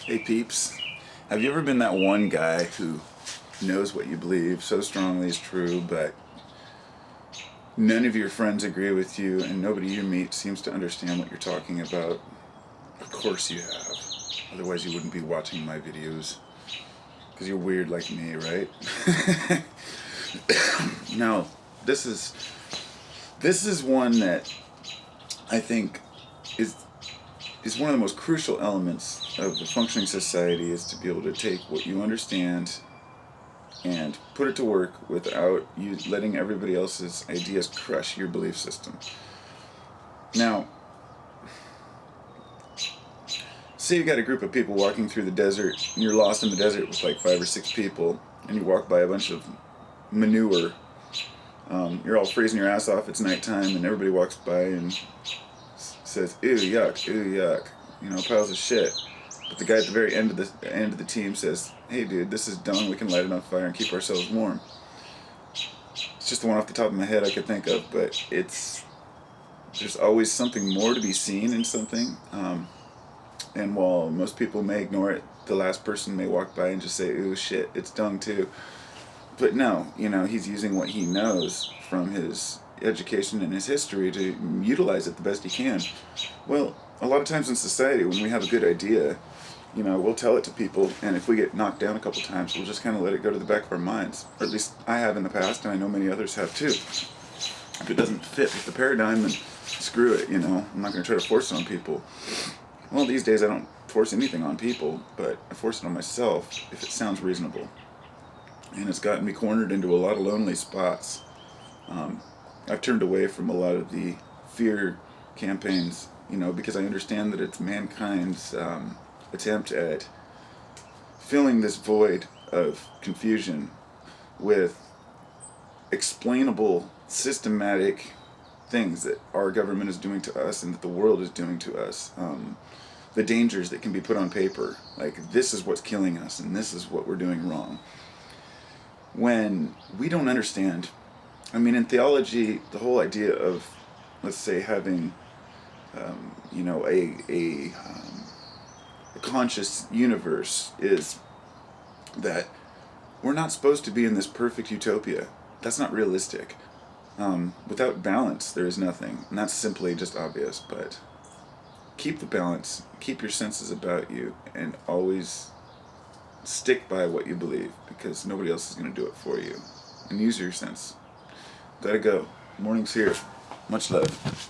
Hey peeps, have you ever been that one guy who knows what you believe so strongly is true, but none of your friends agree with you and nobody you meet seems to understand what you're talking about? Of course you have. Otherwise you wouldn't be watching my videos. Because you're weird like me, right? Now, this is one that I think is one of the most crucial elements of a functioning society, is to be able to take what you understand and put it to work without you letting everybody else's ideas crush your belief system. Now, say you got a group of people walking through the desert, and you're lost in the desert with like 5 or 6 people, and you walk by a bunch of manure. You're all freezing your ass off, it's nighttime, and everybody walks by and says, ew, yuck, piles of shit. But the guy at the very end of the team says, hey dude, this is dung, we can light it on fire and keep ourselves warm. It's just the one off the top of my head I could think of, but there's always something more to be seen in something. And while most people may ignore it, the last person may walk by and just say, ooh shit, it's dung too. But no, he's using what he knows from his education and his history to utilize it the best he can. Well, a lot of times in society, when we have a good idea, we'll tell it to people, and if we get knocked down a couple times, we'll just kind of let it go to the back of our minds. Or at least I have in the past, and I know many others have too. If it doesn't fit with the paradigm, then screw it, I'm not going to try to force it on people. Well, these days I don't force anything on people, but I force it on myself if it sounds reasonable. And it's gotten me cornered into a lot of lonely spots. I've turned away from a lot of the fear campaigns, because I understand that it's mankind's attempt at filling this void of confusion with explainable, systematic things that our government is doing to us and that the world is doing to us. The dangers that can be put on paper, like this is what's killing us and this is what we're doing wrong. When we don't understand, in theology, the whole idea of, let's say, having, a conscious universe is that we're not supposed to be in this perfect utopia. That's not realistic. Without balance, there is nothing, and that's simply just obvious, but keep the balance, keep your senses about you, and always stick by what you believe, because nobody else is going to do it for you. And use your sense. Gotta go. Morning's here. Much love.